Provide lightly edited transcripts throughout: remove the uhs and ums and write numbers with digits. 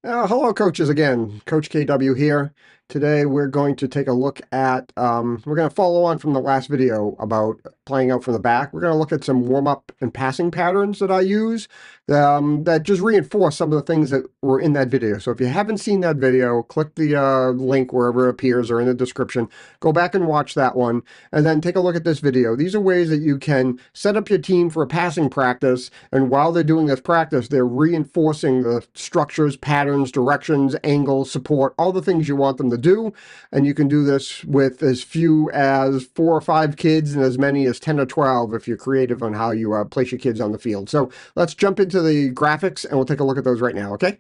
Hello, coaches again. Coach KW here. Today we're going to take a look at, we're going to follow on from the last video about playing out from the back. We're going to look at some warm-up and passing patterns that I use that just reinforce some of the things that were in that video. So if you haven't seen that video, click the link wherever it appears or in the description. Go back and watch that one, and then take a look at this video. These are ways that you can set up your team for a passing practice, and while they're doing this practice, they're reinforcing the structures, patterns, directions, angles, support, all the things you want them to do. And you can do this with as few as 4 or 5 kids and as many as 10 or 12 if you're creative on how you place your kids on the field. So let's jump into the graphics and we'll take a look at those right now, okay?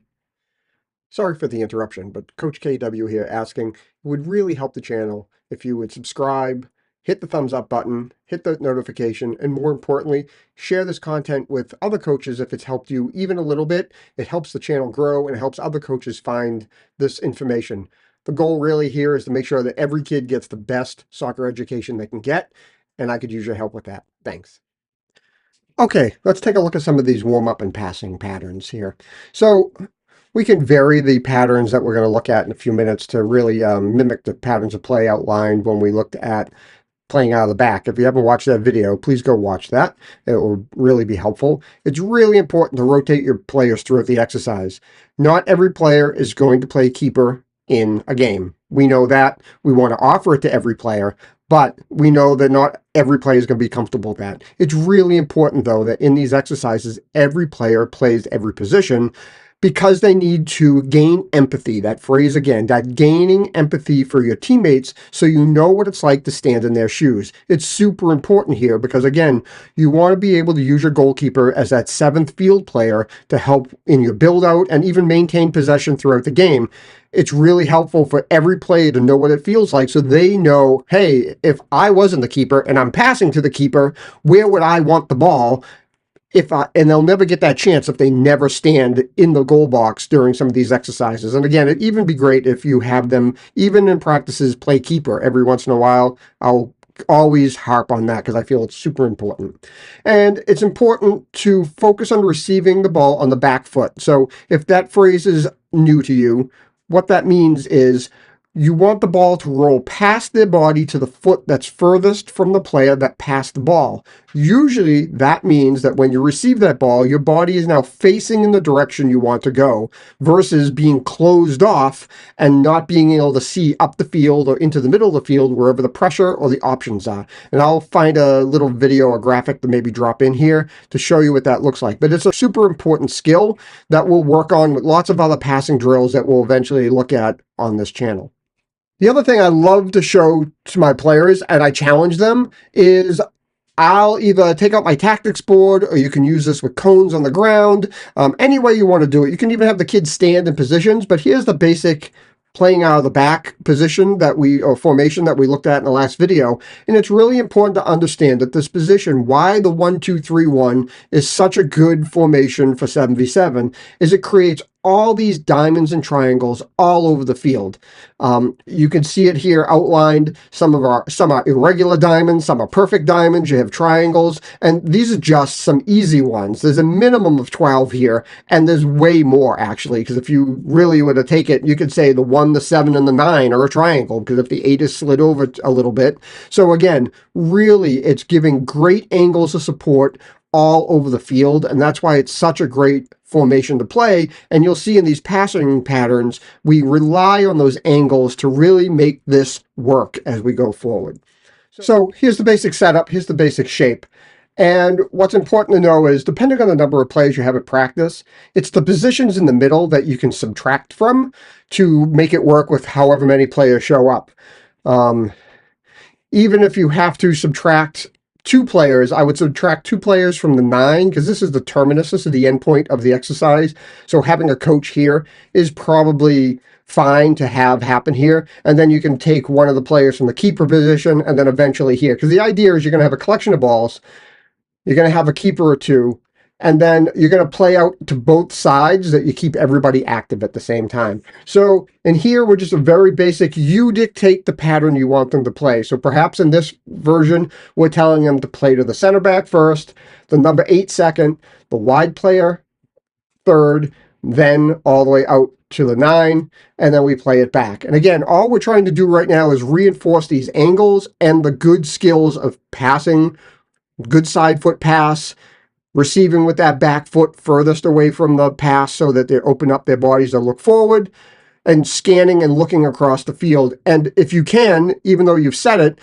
Sorry for the interruption, but Coach KW here asking, it would really help the channel if you would subscribe, hit the thumbs up button, hit the notification, and more importantly, share this content with other coaches if it's helped you even a little bit. It helps the channel grow and it helps other coaches find this information. The goal really here is to make sure that every kid gets the best soccer education they can get, and I could use your help with that. Thanks. Okay, let's take a look at some of these warm-up and passing patterns here. So we can vary the patterns that we're going to look at in a few minutes to really mimic the patterns of play outlined when we looked at playing out of the back. If you haven't watched that video, please go watch that. It will really be helpful. It's really important to rotate your players throughout the exercise. Not every player is going to play keeper in a game. We know that. We want to offer it to every player, but we know that not every player is going to be comfortable with that. It's really important, though, that in these exercises, every player plays every position, because they need to gain empathy. That phrase again, that gaining empathy for your teammates so you know what it's like to stand in their shoes. It's super important here because, again, you want to be able to use your goalkeeper as that 7th field player to help in your build out and even maintain possession throughout the game. It's really helpful for every player to know what it feels like so they know, hey, if I wasn't the keeper and I'm passing to the keeper, where would I want the ball? And they'll never get that chance if they never stand in the goal box during some of these exercises. And again, it'd even be great if you have them, even in practices, play keeper every once in a while. I'll always harp on that because I feel it's super important. And it's important to focus on receiving the ball on the back foot. So if that phrase is new to you, what that means is you want the ball to roll past their body to the foot that's furthest from the player that passed the ball. Usually that means that when you receive that ball, your body is now facing in the direction you want to go versus being closed off and not being able to see up the field or into the middle of the field wherever the pressure or the options are. And I'll find a little video or graphic to maybe drop in here to show you what that looks like. But it's a super important skill that we'll work on with lots of other passing drills that we'll eventually look at on this channel. The other thing I love to show to my players, and I challenge them, is I'll either take out my tactics board, or you can use this with cones on the ground, any way you want to do it. You can even have the kids stand in positions, but here's the basic playing out of the back position or formation that we looked at in the last video. And it's really important to understand that this position, why the 1-2-3-1 is such a good formation for 7v7, is it creates all these diamonds and triangles all over the field. You can see it here outlined. Some are irregular diamonds, some are perfect diamonds. You have triangles, and these are just some easy ones. There's a minimum of 12 here, and there's way more actually, because if you really were to take it, you could say the 1, the 7, and the 9 are a triangle, because if the 8 is slid over a little bit. So again, really, it's giving great angles of support all over the field, and that's why it's such a great formation to play. And you'll see in these passing patterns, we rely on those angles to really make this work as we go forward. So here's the basic setup, here's the basic shape. And what's important to know is, depending on the number of players you have at practice, it's the positions in the middle that you can subtract from to make it work with however many players show up. Even if you have to subtract 2 players, I would subtract 2 players from the 9, because this is the terminus, this is the end point of the exercise. So having a coach here is probably fine to have happen here. And then you can take one of the players from the keeper position and then eventually here. Because the idea is you're going to have a collection of balls, you're going to have a keeper or 2, and then you're going to play out to both sides that you keep everybody active at the same time. So in here, we're just a very basic, you dictate the pattern you want them to play. So perhaps in this version, we're telling them to play to the center back first, the number 8 second, the wide player third, then all the way out to the 9, and then we play it back. And again, all we're trying to do right now is reinforce these angles and the good skills of passing, good side foot pass, receiving with that back foot furthest away from the pass so that they open up their bodies to look forward, and scanning and looking across the field. And if you can, even though you've said it,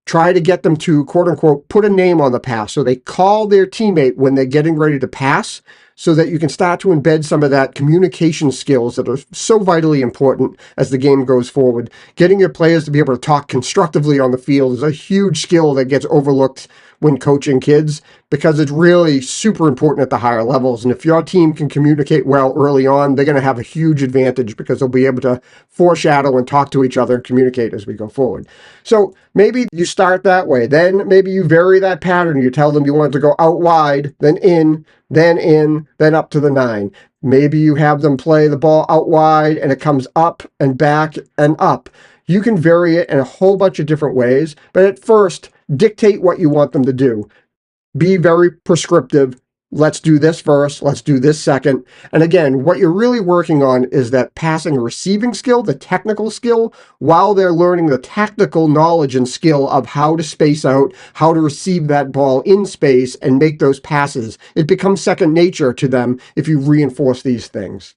try to get them to, quote unquote, put a name on the pass. So they call their teammate when they're getting ready to pass, so that you can start to embed some of that communication skills that are so vitally important as the game goes forward. Getting your players to be able to talk constructively on the field is a huge skill that gets overlooked when coaching kids, because it's really super important at the higher levels. And if your team can communicate well early on, they're going to have a huge advantage, because they'll be able to foreshadow and talk to each other and communicate as we go forward. So maybe you start that way. Then maybe you vary that pattern. You tell them you want it to go out wide, then in, then up to the 9. Maybe you have them play the ball out wide and it comes up and back and up. You can vary it in a whole bunch of different ways, but at first, dictate what you want them to do. Be very prescriptive. Let's do this first. Let's do this second. And again, what you're really working on is that passing and receiving skill, the technical skill, while they're learning the tactical knowledge and skill of how to space out, how to receive that ball in space and make those passes. It becomes second nature to them if you reinforce these things.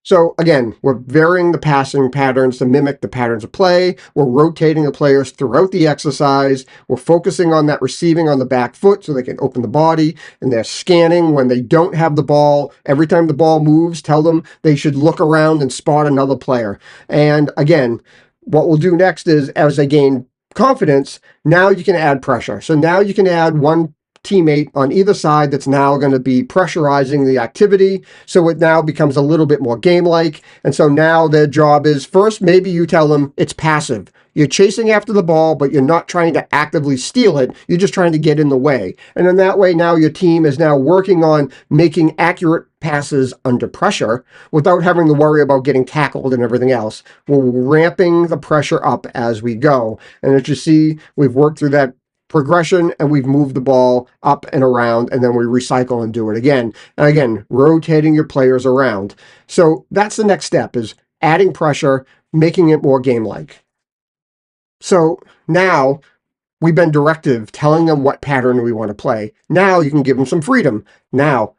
So again, we're varying the passing patterns to mimic the patterns of play. We're rotating the players throughout the exercise. We're focusing on that receiving on the back foot so they can open the body, and they're scanning when they don't have the ball. Every time the ball moves, tell them they should look around and spot another player. And again, what we'll do next is, as they gain confidence, now you can add pressure. So now you can add one teammate on either side that's now going to be pressurizing the activity, so it now becomes a little bit more game-like. And so now their job is, first, maybe you tell them it's passive. You're chasing after the ball, but you're not trying to actively steal it. You're just trying to get in the way. And in that way, now your team is now working on making accurate passes under pressure without having to worry about getting tackled and everything else. We're ramping the pressure up as we go. And as you see, we've worked through that progression, and we've moved the ball up and around, and then we recycle and do it again. And again, rotating your players around. So that's the next step, is adding pressure, making it more game-like. So now we've been directive, telling them what pattern we want to play. Now you can give them some freedom. Now,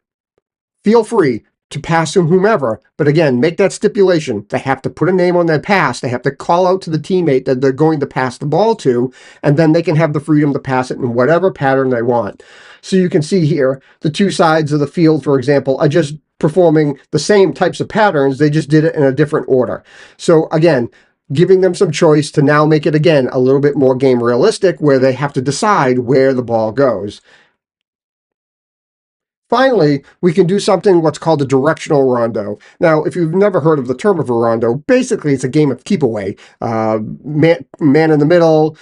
feel free to pass to whomever, but again, make that stipulation. They have to put a name on their pass. They have to call out to the teammate that they're going to pass the ball to, and then they can have the freedom to pass it in whatever pattern they want. So you can see here, the two sides of the field, for example, are just performing the same types of patterns. They just did it in a different order. So again, giving them some choice to now make it, again, a little bit more game realistic, where they have to decide where the ball goes. Finally, we can do something what's called a directional rondo. Now, if you've never heard of the term of a rondo, basically it's a game of keep away. Man in the middle.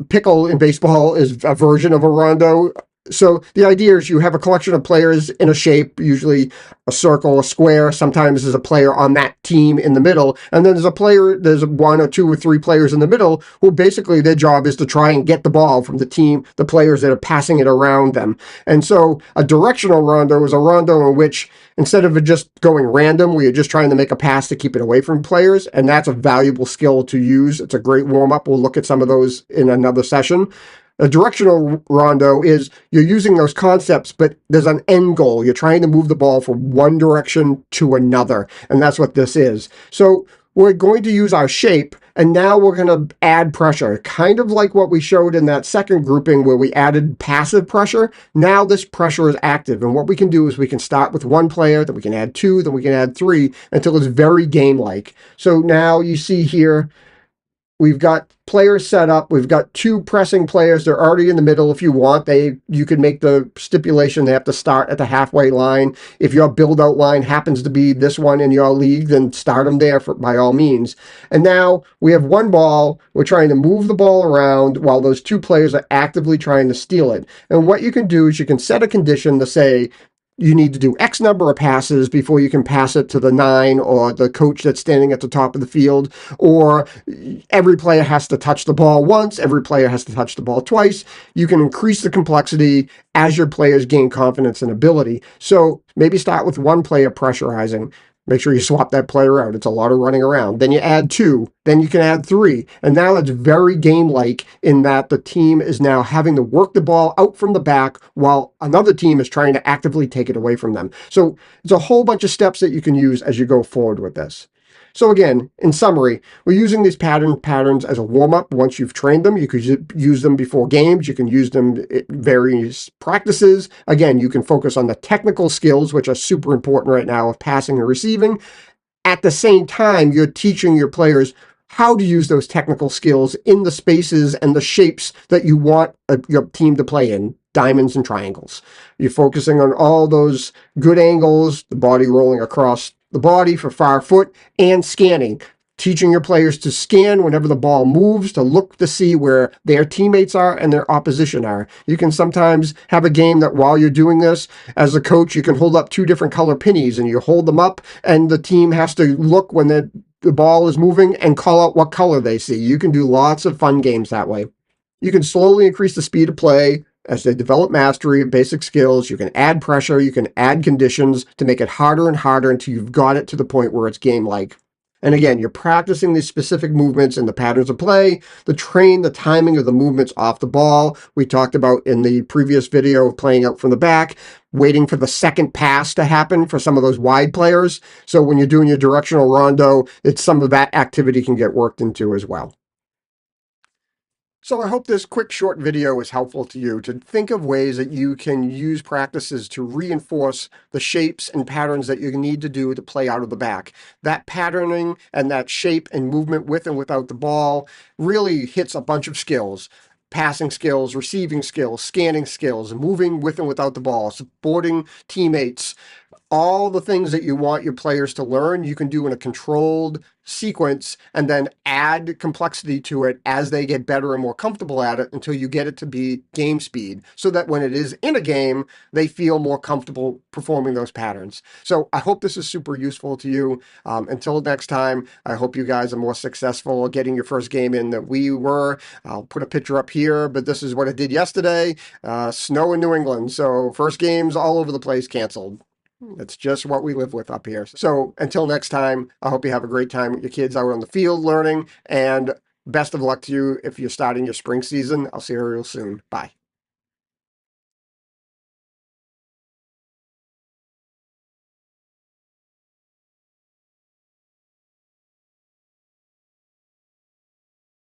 Pickle in baseball is a version of a rondo. So the idea is you have a collection of players in a shape, usually a circle, a square. Sometimes there's a player on that team in the middle. And then there's one or two or three players in the middle who basically their job is to try and get the ball from the team, the players that are passing it around them. And so a directional rondo is a rondo in which, instead of it just going random, where you're just trying to make a pass to keep it away from players, and that's a valuable skill to use. It's a great warm-up. We'll look at some of those in another session. A directional rondo is you're using those concepts, but there's an end goal. You're trying to move the ball from one direction to another, and that's what this is. So we're going to use our shape, and now we're going to add pressure, kind of like what we showed in that second grouping where we added passive pressure. Now this pressure is active, and what we can do is we can start with one player, then we can add two, then we can add three, until it's very game-like. So now you see here, we've got players set up. We've got two pressing players. They're already in the middle. If you want, you can make the stipulation they have to start at the halfway line. If your build-out line happens to be this one in your league, then start them there by all means. And now we have one ball. We're trying to move the ball around while those two players are actively trying to steal it. And what you can do is you can set a condition to say, you need to do X number of passes before you can pass it to the 9 or the coach that's standing at the top of the field, or every player has to touch the ball once, every player has to touch the ball twice. You can increase the complexity as your players gain confidence and ability. So maybe start with one player pressurizing. Make sure you swap that player out. It's a lot of running around. Then you add 2. Then you can add 3. And now it's very game-like in that the team is now having to work the ball out from the back while another team is trying to actively take it away from them. So it's a whole bunch of steps that you can use as you go forward with this. So again, in summary, we're using these patterns as a warm-up. Once you've trained them, you could use them before games. You can use them at various practices. Again, you can focus on the technical skills, which are super important right now of passing and receiving. At the same time, you're teaching your players how to use those technical skills in the spaces and the shapes that you want your team to play in, diamonds and triangles. You're focusing on all those good angles, the body rolling across the body for far foot, and scanning. Teaching your players to scan whenever the ball moves, to look to see where their teammates are and their opposition are. You can sometimes have a game that while you're doing this, as a coach, you can hold up 2 different color pennies and you hold them up and the team has to look when the ball is moving and call out what color they see. You can do lots of fun games that way. You can slowly increase the speed of play as they develop mastery of basic skills. You can add pressure, you can add conditions to make it harder and harder until you've got it to the point where it's game-like. And again, you're practicing these specific movements and the patterns of play, the train, the timing of the movements off the ball. We talked about in the previous video of playing out from the back, waiting for the second pass to happen for some of those wide players. So when you're doing your directional rondo, it's some of that activity can get worked into as well. So I hope this quick short video is helpful to you to think of ways that you can use practices to reinforce the shapes and patterns that you need to do to play out of the back. That patterning and that shape and movement with and without the ball really hits a bunch of skills. Passing skills, receiving skills, scanning skills, moving with and without the ball, supporting teammates. All the things that you want your players to learn, you can do in a controlled sequence and then add complexity to it as they get better and more comfortable at it until you get it to be game speed so that when it is in a game, they feel more comfortable performing those patterns. So I hope this is super useful to you. Until next time, I hope you guys are more successful getting your first game in that we were. I'll put a picture up here, but this is what I did yesterday. Snow in New England. So first games all over the place canceled. It's just what we live with up here. So until next time, I hope you have a great time with your kids out on the field learning, and best of luck to you if you're starting your spring season. I'll see you real soon. Bye.